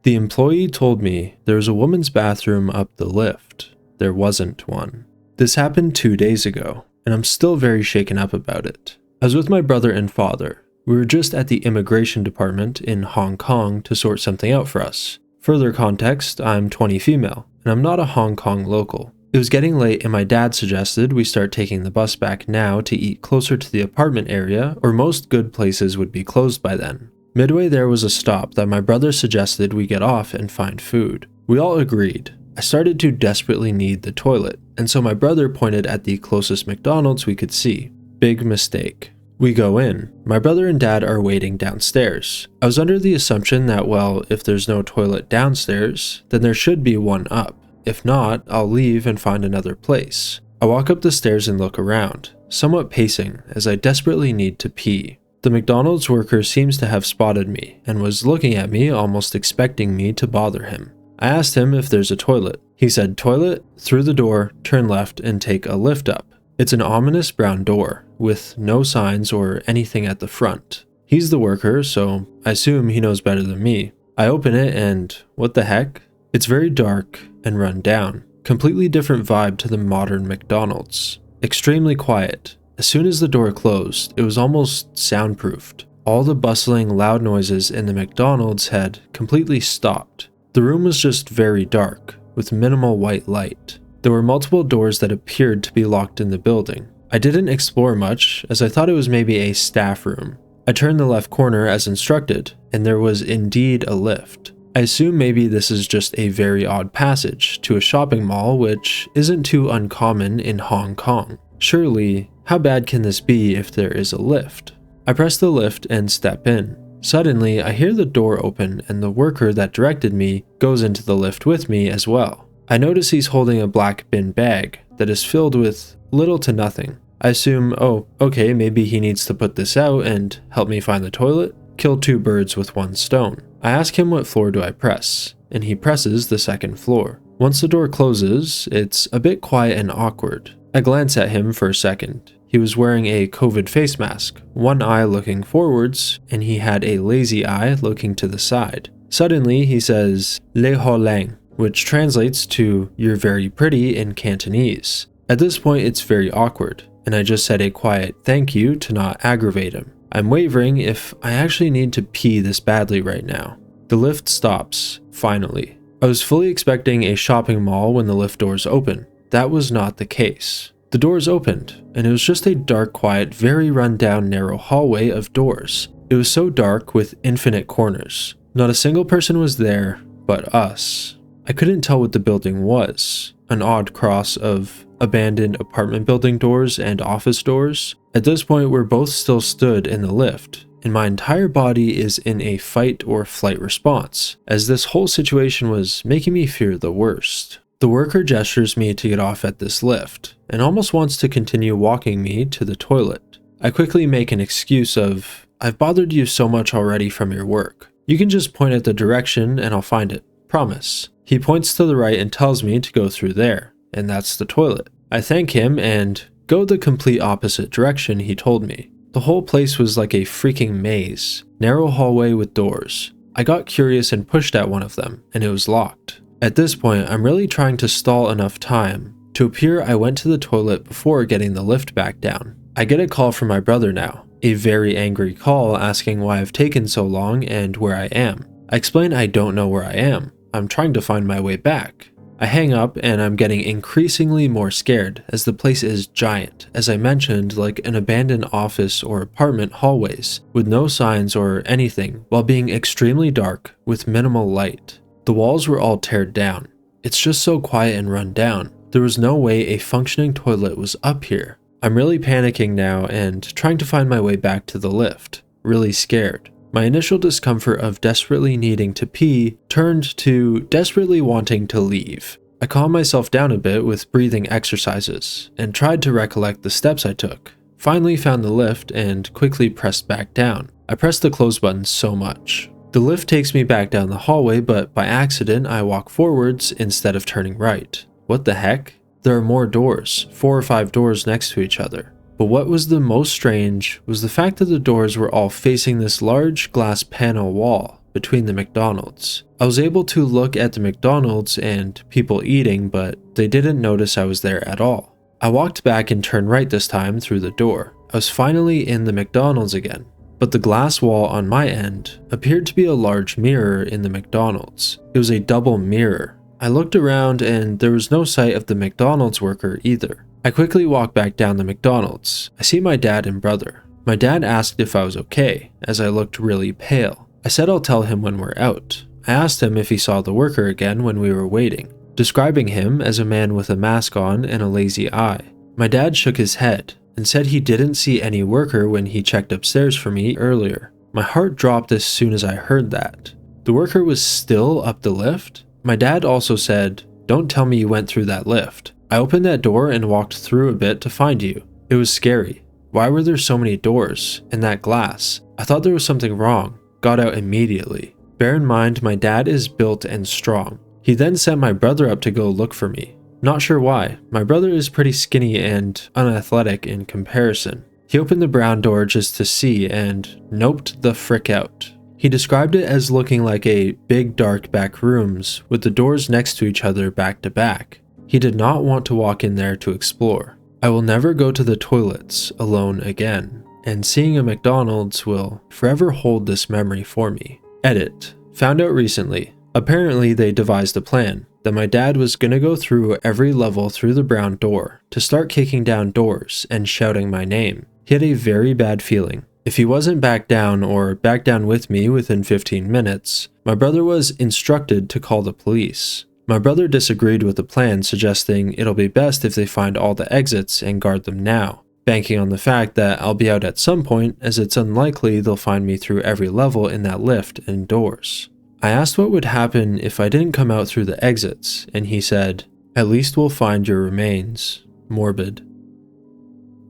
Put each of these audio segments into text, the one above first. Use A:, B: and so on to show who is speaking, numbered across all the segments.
A: The employee told me there was a woman's bathroom up the lift. There wasn't one. This happened 2 days ago, and I'm still very shaken up about it. I was with my brother and father. We were just at the immigration department in Hong Kong to sort something out for us. Further context, I'm 20 female, and I'm not a Hong Kong local. It was getting late and my dad suggested we start taking the bus back now to eat closer to the apartment area, or most good places would be closed by then. Midway there was a stop that my brother suggested we get off and find food. We all agreed. I started to desperately need the toilet, and so my brother pointed at the closest McDonald's we could see. Big mistake. We go in. My brother and dad are waiting downstairs. I was under the assumption that, well, if there's no toilet downstairs, then there should be one up. If not, I'll leave and find another place. I walk up the stairs and look around, somewhat pacing as I desperately need to pee. The McDonald's worker seems to have spotted me and was looking at me, almost expecting me to bother him. I asked him if there's a toilet. He said, "Toilet, through the door, turn left and take a lift up." It's an ominous brown door, with no signs or anything at the front. He's the worker, so I assume he knows better than me. I open it and, what the heck? It's very dark and run down. Completely different vibe to the modern McDonald's. Extremely quiet. As soon as the door closed, it was almost soundproofed. All the bustling, loud noises in the McDonald's had completely stopped. The room was just very dark, with minimal white light. There were multiple doors that appeared to be locked in the building. I didn't explore much, as I thought it was maybe a staff room. I turned the left corner as instructed, and there was indeed a lift. I assume maybe this is just a very odd passage to a shopping mall, which isn't too uncommon in Hong Kong. Surely, how bad can this be if there is a lift? I press the lift and step in. Suddenly, I hear the door open and the worker that directed me goes into the lift with me as well. I notice he's holding a black bin bag that is filled with little to nothing. I assume, oh, okay, maybe he needs to put this out and help me find the toilet. Kill 2 birds with 1 stone. I ask him what floor do I press, and he presses the 2nd floor. Once the door closes, it's a bit quiet and awkward. I glance at him for a second. He was wearing a COVID face mask, one eye looking forwards, and he had a lazy eye looking to the side. Suddenly, he says, "Le ho lang," which translates to "you're very pretty" in Cantonese. At this point, it's very awkward, and I just said a quiet thank you to not aggravate him. I'm wavering if I actually need to pee this badly right now. The lift stops, finally. I was fully expecting a shopping mall when the lift doors open. That was not the case. The doors opened, and it was just a dark, quiet, very run-down, narrow hallway of doors. It was so dark with infinite corners. Not a single person was there but us. I couldn't tell what the building was. An odd cross of abandoned apartment building doors and office doors. At this point, we're both still stood in the lift, and my entire body is in a fight or flight response, as this whole situation was making me fear the worst. The worker gestures me to get off at this lift, and almost wants to continue walking me to the toilet. I quickly make an excuse of, "I've bothered you so much already from your work. You can just point at the direction and I'll find it. Promise." He points to the right and tells me to go through there, and that's the toilet. I thank him and go the complete opposite direction he told me. The whole place was like a freaking maze. Narrow hallway with doors. I got curious and pushed at one of them, and it was locked. At this point, I'm really trying to stall enough time to appear I went to the toilet before getting the lift back down. I get a call from my brother now, a very angry call asking why I've taken so long and where I am. I explain I don't know where I am. I'm trying to find my way back. I hang up and I'm getting increasingly more scared as the place is giant, as I mentioned, like an abandoned office or apartment hallways with no signs or anything, while being extremely dark with minimal light. The walls were all teared down. It's just so quiet and run down. There was no way a functioning toilet was up here. I'm really panicking now and trying to find my way back to the lift, really scared. My initial discomfort of desperately needing to pee turned to desperately wanting to leave. I calmed myself down a bit with breathing exercises and tried to recollect the steps I took. Finally found the lift and quickly pressed back down. I pressed the close button so much. The lift takes me back down the hallway, but by accident I walk forwards instead of turning right. What the heck? There are more doors, 4 or 5 doors next to each other. But what was the most strange was the fact that the doors were all facing this large glass panel wall. between the McDonald's. I was able to look at the McDonald's and people eating, but they didn't notice I was there at all. I walked back and turned right this time through the door. I was finally in the McDonald's again, but the glass wall on my end appeared to be a large mirror in the McDonald's. It was a double mirror. I looked around and there was no sight of the McDonald's worker either. I quickly walked back down the McDonald's. I see my dad and brother. My dad asked if I was okay, as I looked really pale. I said I'll tell him when we're out. I asked him if he saw the worker again when we were waiting, describing him as a man with a mask on and a lazy eye. My dad shook his head and said he didn't see any worker when he checked upstairs for me earlier. My heart dropped as soon as I heard that. The worker was still up the lift? My dad also said, "Don't tell me you went through that lift. I opened that door and walked through a bit to find you. It was scary. Why were there so many doors and that glass? I thought there was something wrong. Got out immediately." Bear in mind, my dad is built and strong. He then sent my brother up to go look for me. Not sure why. My brother is pretty skinny and unathletic in comparison. He opened the brown door just to see and noped the frick out. He described it as looking like a big dark back rooms with the doors next to each other back to back. He did not want to walk in there to explore. I will never go to the toilets alone again, and seeing a McDonald's will forever hold this memory for me. Edit. Found out recently. Apparently they devised a plan that my dad was gonna go through every level through the brown door to start kicking down doors and shouting my name. He had a very bad feeling. If he wasn't back down or back down with me within 15 minutes, my brother was instructed to call the police. My brother disagreed with the plan, suggesting it'll be best if they find all the exits and guard them now, banking on the fact that I'll be out at some point as it's unlikely they'll find me through every level in that lift and doors. I asked what would happen if I didn't come out through the exits, and he said, "At least we'll find your remains." Morbid.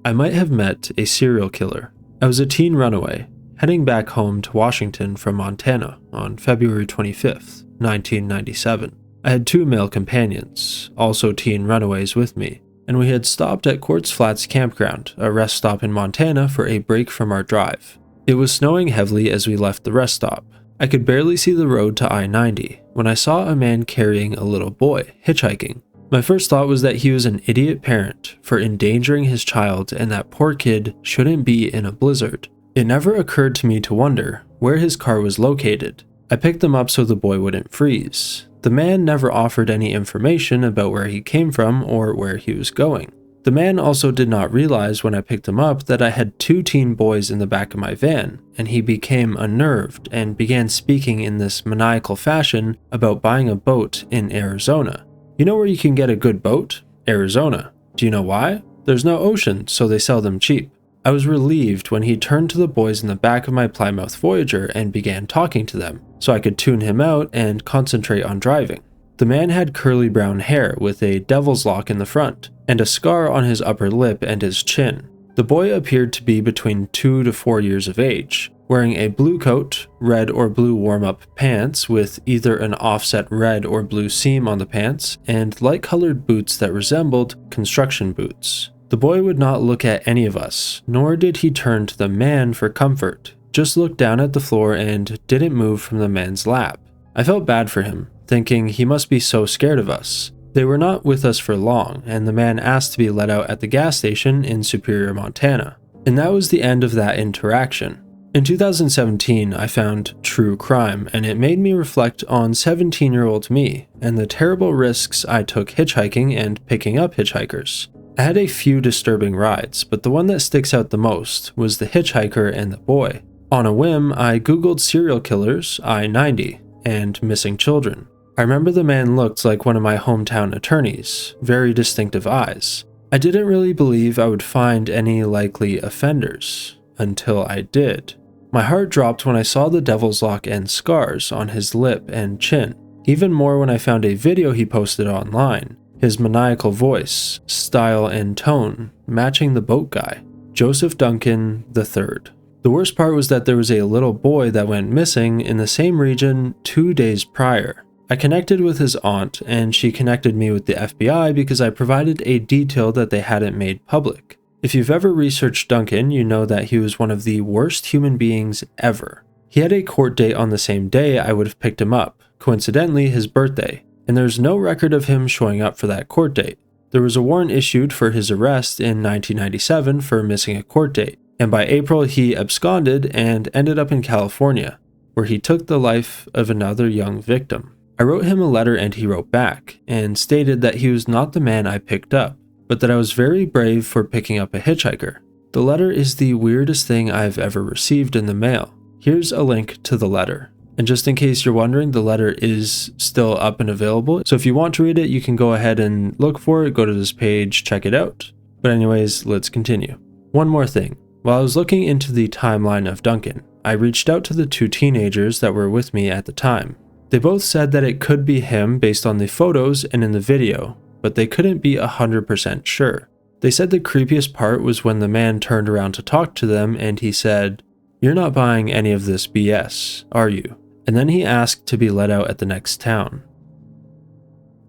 A: I might have met a serial killer. I was a teen runaway, heading back home to Washington from Montana on February 25th, 1997. I had 2 male companions, also teen runaways with me, and we had stopped at Quartz Flats Campground, a rest stop in Montana, for a break from our drive. It was snowing heavily as we left the rest stop. I could barely see the road to I-90 when I saw a man carrying a little boy hitchhiking. My first thought was that he was an idiot parent for endangering his child and that poor kid shouldn't be in a blizzard. It never occurred to me to wonder where his car was located. I picked them up so the boy wouldn't freeze. The man never offered any information about where he came from or where he was going. The man also did not realize when I picked him up that I had 2 teen boys in the back of my van, and he became unnerved and began speaking in this maniacal fashion about buying a boat in Arizona. You know where you can get a good boat? Arizona. Do you know why? There's no ocean, so they sell them cheap. I was relieved when he turned to the boys in the back of my Plymouth Voyager and began talking to them, so I could tune him out and concentrate on driving. The man had curly brown hair with a devil's lock in the front, and a scar on his upper lip and his chin. The boy appeared to be between 2 to 4 years of age, wearing a blue coat, red or blue warm-up pants with either an offset red or blue seam on the pants, and light-colored boots that resembled construction boots. The boy would not look at any of us, nor did he turn to the man for comfort, just looked down at the floor and didn't move from the man's lap. I felt bad for him, thinking he must be so scared of us. They were not with us for long, and the man asked to be let out at the gas station in Superior, Montana. And that was the end of that interaction. In 2017, I found True Crime, and it made me reflect on 17-year-old me and the terrible risks I took hitchhiking and picking up hitchhikers. I had a few disturbing rides, but the one that sticks out the most was the hitchhiker and the boy. On a whim, I googled serial killers, I-90, and missing children. I remember the man looked like one of my hometown attorneys, very distinctive eyes. I didn't really believe I would find any likely offenders, until I did. My heart dropped when I saw the devil's lock and scars on his lip and chin, even more when I found a video he posted online, his maniacal voice, style and tone matching the boat guy, Joseph Duncan III. The worst part was that there was a little boy that went missing in the same region 2 days prior. I connected with his aunt, and she connected me with the FBI because I provided a detail that they hadn't made public. If you've ever researched Duncan, you know that he was one of the worst human beings ever. He had a court date on the same day I would have picked him up, coincidentally his birthday, and there's no record of him showing up for that court date. There was a warrant issued for his arrest in 1997 for missing a court date, and by April he absconded and ended up in California, where he took the life of another young victim. I wrote him a letter and he wrote back, and stated that he was not the man I picked up, but that I was very brave for picking up a hitchhiker. The letter is the weirdest thing I've ever received in the mail. Here's a link to the letter. And just in case you're wondering, the letter is still up and available, so if you want to read it, you can go ahead and look for it, go to this page, check it out. But anyways, let's continue. One more thing. While I was looking into the timeline of Duncan, I reached out to the 2 teenagers that were with me at the time. They both said that it could be him based on the photos and in the video, but they couldn't be 100% sure. They said the creepiest part was when the man turned around to talk to them and he said, "You're not buying any of this BS, are you?" And then he asked to be let out at the next town.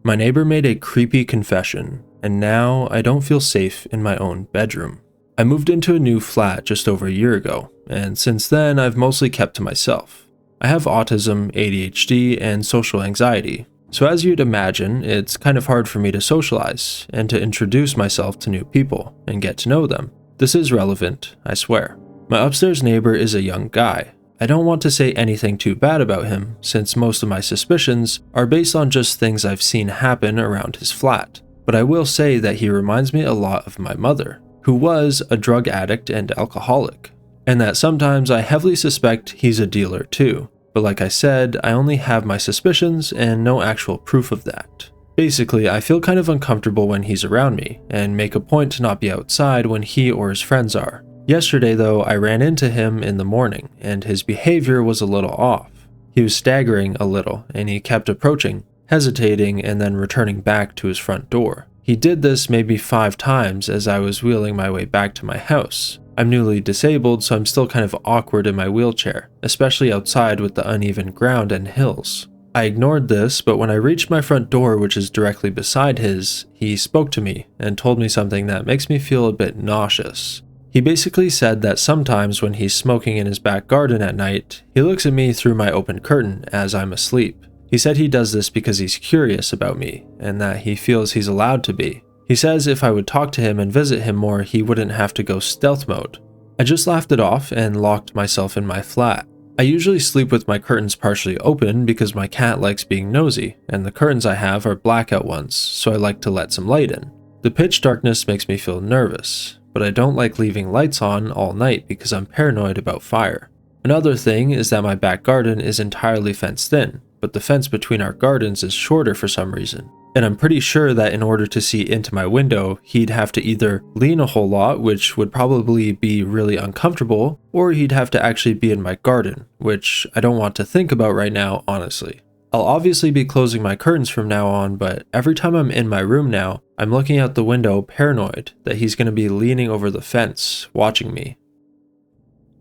A: My neighbor made a creepy confession, and now I don't feel safe in my own bedroom. I moved into a new flat just over a year ago, and since then I've mostly kept to myself. I have autism, ADHD, and social anxiety, so as you'd imagine, it's kind of hard for me to socialize and to introduce myself to new people and get to know them. This is relevant, I swear. My upstairs neighbor is a young guy. I don't want to say anything too bad about him, since most of my suspicions are based on just things I've seen happen around his flat, but I will say that he reminds me a lot of my mother, who was a drug addict and alcoholic, and that sometimes I heavily suspect he's a dealer too, but like I said, I only have my suspicions and no actual proof of that. Basically, I feel kind of uncomfortable when he's around me, and make a point to not be outside when he or his friends are. Yesterday though, I ran into him in the morning, and his behavior was a little off. He was staggering a little, and he kept approaching, hesitating, and then returning back to his front door. He did this maybe 5 times as I was wheeling my way back to my house. I'm newly disabled, so I'm still kind of awkward in my wheelchair, especially outside with the uneven ground and hills. I ignored this, but when I reached my front door, which is directly beside his, he spoke to me and told me something that makes me feel a bit nauseous. He basically said that sometimes when he's smoking in his back garden at night, he looks at me through my open curtain as I'm asleep. He said he does this because he's curious about me, and that he feels he's allowed to be. He says if I would talk to him and visit him more, he wouldn't have to go stealth mode. I just laughed it off and locked myself in my flat. I usually sleep with my curtains partially open because my cat likes being nosy, and the curtains I have are blackout ones, so I like to let some light in. The pitch darkness makes me feel nervous, but I don't like leaving lights on all night because I'm paranoid about fire. Another thing is that my back garden is entirely fenced in, but the fence between our gardens is shorter for some reason. And I'm pretty sure that in order to see into my window, he'd have to either lean a whole lot, which would probably be really uncomfortable, or he'd have to actually be in my garden, which I don't want to think about right now, honestly. I'll obviously be closing my curtains from now on, but every time I'm in my room now, I'm looking out the window paranoid that he's going to be leaning over the fence, watching me.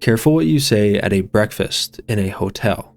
A: Careful what you say at a breakfast in a hotel.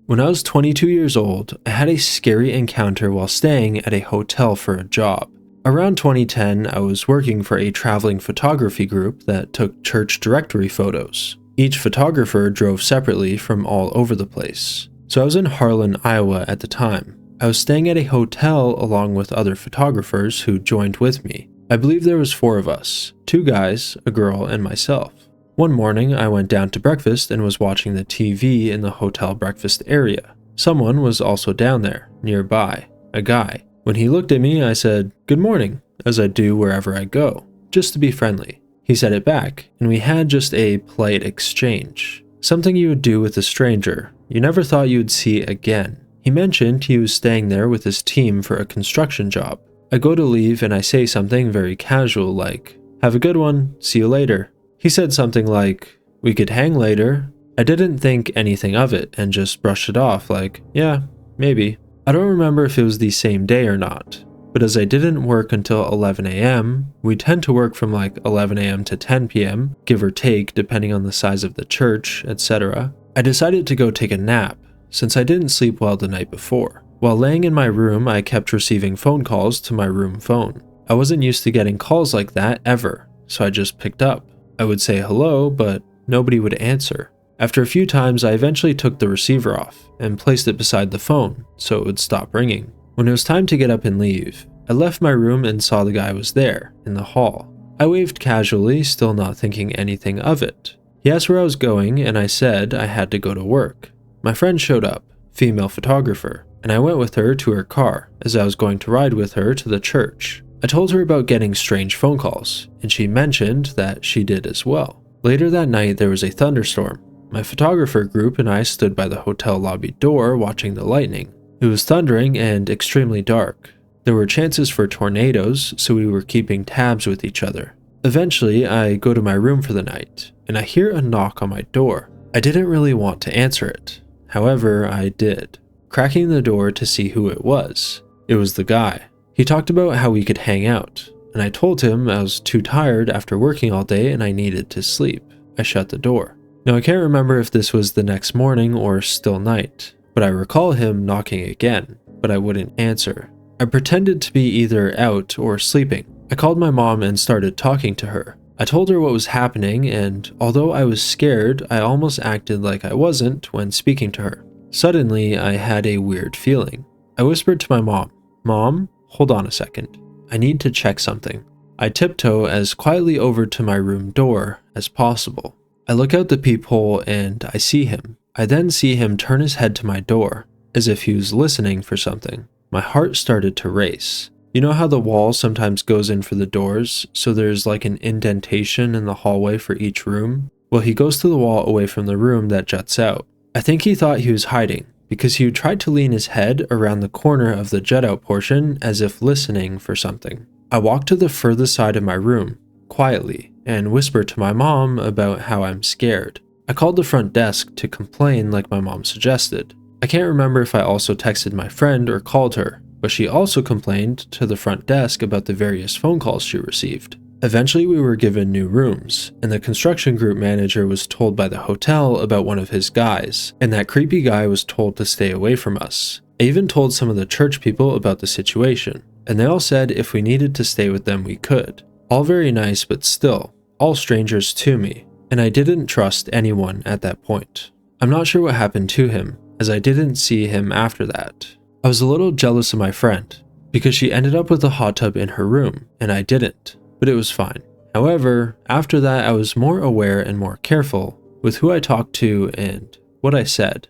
A: When I was 22 years old, I had a scary encounter while staying at a hotel for a job. Around 2010, I was working for a traveling photography group that took church directory photos. Each photographer drove separately from all over the place. So I was in Harlan, Iowa at the time. I was staying at a hotel along with other photographers who joined with me. I believe there was 4 of us, 2 guys, a girl, and myself. One morning, I went down to breakfast and was watching the TV in the hotel breakfast area. Someone was also down there, nearby, a guy. When he looked at me, I said, "Good morning," as I do wherever I go, just to be friendly. He said it back, and we had just a polite exchange. Something you would do with a stranger you never thought you would see again. He mentioned he was staying there with his team for a construction job. I go to leave and I say something very casual like, "Have a good one, see you later." He said something like, "We could hang later." I didn't think anything of it and just brushed it off like, "Yeah, maybe." I don't remember if it was the same day or not, but as I didn't work until 11 a.m., we tend to work from like 11 a.m. to 10 p.m., give or take depending on the size of the church, etc. I decided to go take a nap, since I didn't sleep well the night before. While laying in my room, I kept receiving phone calls to my room phone. I wasn't used to getting calls like that ever, so I just picked up. I would say hello, but nobody would answer. After a few times, I eventually took the receiver off and placed it beside the phone so it would stop ringing. When it was time to get up and leave, I left my room and saw the guy was there, in the hall. I waved casually, still not thinking anything of it. He asked where I was going, and I said I had to go to work. My friend showed up, female photographer, and I went with her to her car, as I was going to ride with her to the church. I told her about getting strange phone calls, and she mentioned that she did as well. Later that night, there was a thunderstorm. My photographer group and I stood by the hotel lobby door watching the lightning. It was thundering and extremely dark. There were chances for tornadoes, so we were keeping tabs with each other. Eventually, I go to my room for the night, and I hear a knock on my door. I didn't really want to answer it. However, I did, cracking the door to see who it was. It was the guy. He talked about how we could hang out, and I told him I was too tired after working all day and I needed to sleep. I shut the door. Now, I can't remember if this was the next morning or still night, but I recall him knocking again, but I wouldn't answer. I pretended to be either out or sleeping. I called my mom and started talking to her. I told her what was happening, and although I was scared, I almost acted like I wasn't when speaking to her. Suddenly, I had a weird feeling. I whispered to my mom, "Mom, hold on a second. I need to check something." I tiptoe as quietly over to my room door as possible. I look out the peephole and I see him. I then see him turn his head to my door, as if he was listening for something. My heart started to race. You know how the wall sometimes goes in for the doors, so there's like an indentation in the hallway for each room? Well, he goes to the wall away from the room that juts out. I think he thought he was hiding, because he tried to lean his head around the corner of the jut-out portion as if listening for something. I walked to the furthest side of my room, quietly, and whispered to my mom about how I'm scared. I called the front desk to complain like my mom suggested. I can't remember if I also texted my friend or called her, but she also complained to the front desk about the various phone calls she received. Eventually we were given new rooms, and the construction group manager was told by the hotel about one of his guys, and that creepy guy was told to stay away from us. I even told some of the church people about the situation, and they all said if we needed to stay with them we could. All very nice, but still, all strangers to me, and I didn't trust anyone at that point. I'm not sure what happened to him, as I didn't see him after that. I was a little jealous of my friend, because she ended up with a hot tub in her room, and I didn't, but it was fine. However, after that I was more aware and more careful with who I talked to and what I said.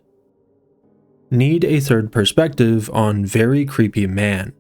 A: Need a third perspective on very creepy man.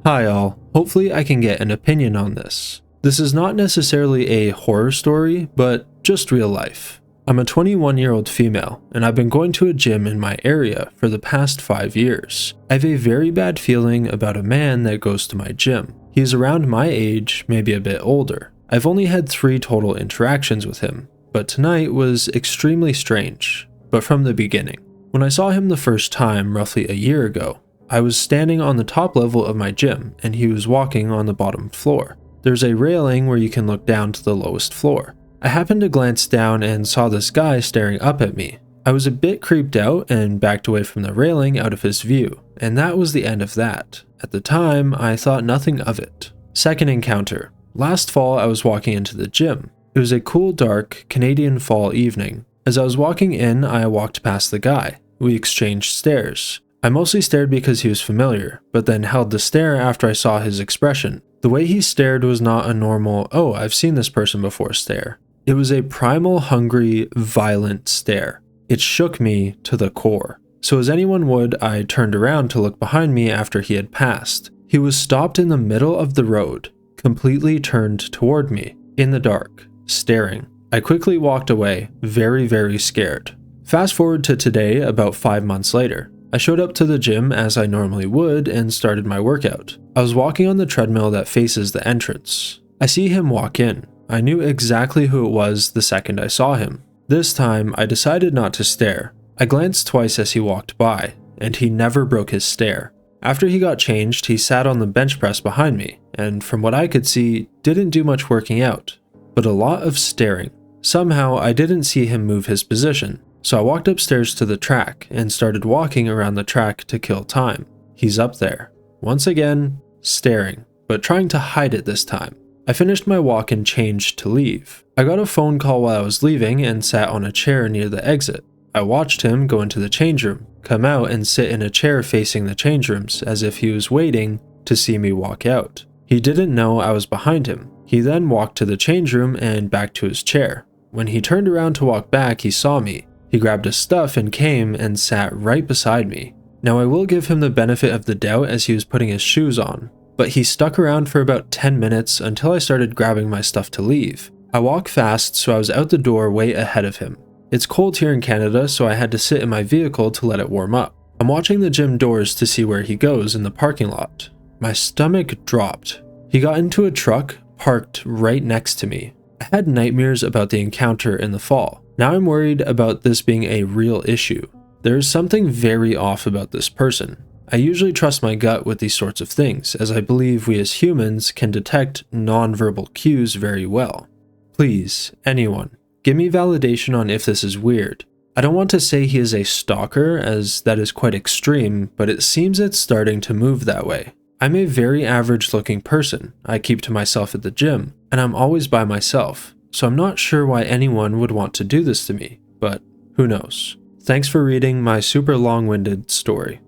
A: Hi all, hopefully I can get an opinion on this. This is not necessarily a horror story, but just real life. I'm a 21-year-old female, and I've been going to a gym in my area for the past 5 years. I have a very bad feeling about a man that goes to my gym. He's around my age, maybe a bit older. I've only had 3 total interactions with him, but tonight was extremely strange, but from the beginning. When I saw him the first time, roughly a year ago, I was standing on the top level of my gym, and he was walking on the bottom floor. There's a railing where you can look down to the lowest floor. I happened to glance down and saw this guy staring up at me. I was a bit creeped out and backed away from the railing out of his view, and that was the end of that. At the time, I thought nothing of it. Second encounter. Last fall, I was walking into the gym. It was a cool, dark Canadian fall evening. As I was walking in, I walked past the guy. We exchanged stares. I mostly stared because he was familiar, but then held the stare after I saw his expression. The way he stared was not a normal, "oh, I've seen this person before" stare. It was a primal, hungry, violent stare. It shook me to the core. So as anyone would, I turned around to look behind me after he had passed. He was stopped in the middle of the road, completely turned toward me, in the dark, staring. I quickly walked away, very, very scared. Fast forward to today, about 5 months later. I showed up to the gym as I normally would and started my workout. I was walking on the treadmill that faces the entrance. I see him walk in. I knew exactly who it was the second I saw him. This time, I decided not to stare. I glanced twice as he walked by, and he never broke his stare. After he got changed, he sat on the bench press behind me, and from what I could see, didn't do much working out, but a lot of staring. Somehow, I didn't see him move his position, so I walked upstairs to the track and started walking around the track to kill time. He's up there, once again, staring, but trying to hide it this time. I finished my walk and changed to leave. I got a phone call while I was leaving and sat on a chair near the exit. I watched him go into the change room, come out and sit in a chair facing the change rooms as if he was waiting to see me walk out. He didn't know I was behind him. He then walked to the change room and back to his chair. When he turned around to walk back, he saw me. He grabbed his stuff and came and sat right beside me. Now I will give him the benefit of the doubt as he was putting his shoes on, but he stuck around for about 10 minutes until I started grabbing my stuff to leave. I walk fast, so I was out the door way ahead of him. It's cold here in Canada, so I had to sit in my vehicle to let it warm up. I'm watching the gym doors to see where he goes in the parking lot. My stomach dropped. He got into a truck, parked right next to me. I had nightmares about the encounter in the fall. Now I'm worried about this being a real issue. There is something very off about this person. I usually trust my gut with these sorts of things, as I believe we as humans can detect non-verbal cues very well. Please, anyone, give me validation on if this is weird. I don't want to say he is a stalker, as that is quite extreme, but it seems it's starting to move that way. I'm a very average looking person. I keep to myself at the gym, and I'm always by myself, so I'm not sure why anyone would want to do this to me, but who knows. Thanks for reading my super long-winded story.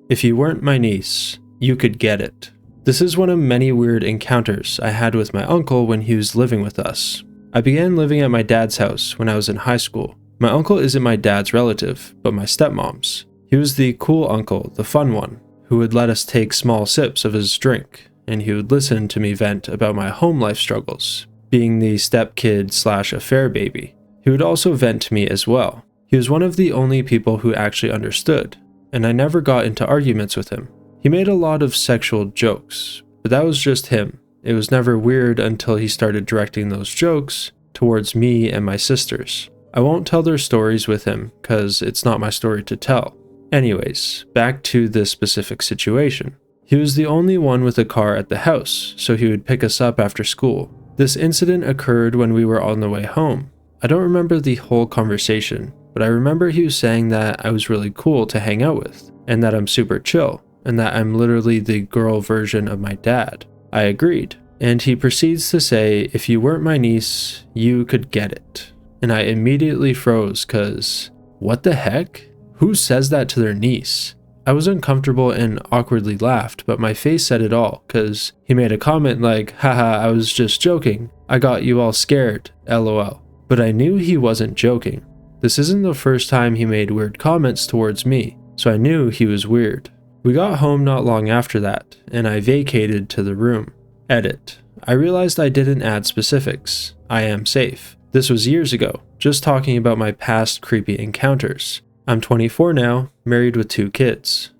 A: If you weren't my niece, you could get it. This is one of many weird encounters I had with my uncle when he was living with us. I began living at my dad's house when I was in high school. My uncle isn't my dad's relative, but my stepmom's. He was the cool uncle, the fun one, who would let us take small sips of his drink, and he would listen to me vent about my home life struggles, being the stepkid/affair baby. He would also vent to me as well. He was one of the only people who actually understood, and I never got into arguments with him. He made a lot of sexual jokes, but that was just him. It was never weird until he started directing those jokes towards me and my sisters. I won't tell their stories with him, cause it's not my story to tell. Anyways, back to this specific situation. He was the only one with a car at the house, so he would pick us up after school. This incident occurred when we were on the way home. I don't remember the whole conversation, but I remember he was saying that I was really cool to hang out with, and that I'm super chill, and that I'm literally the girl version of my dad. I agreed, and he proceeds to say, if you weren't my niece, you could get it. And I immediately froze cause, what the heck? Who says that to their niece? I was uncomfortable and awkwardly laughed, but my face said it all, cause he made a comment like, haha, I was just joking. I got you all scared, lol. But I knew he wasn't joking. This isn't the first time he made weird comments towards me, so I knew he was weird. We got home not long after that, and I vacated to the room. Edit. I realized I didn't add specifics. I am safe. This was years ago, just talking about my past creepy encounters. I'm 24 now, married with 2 kids.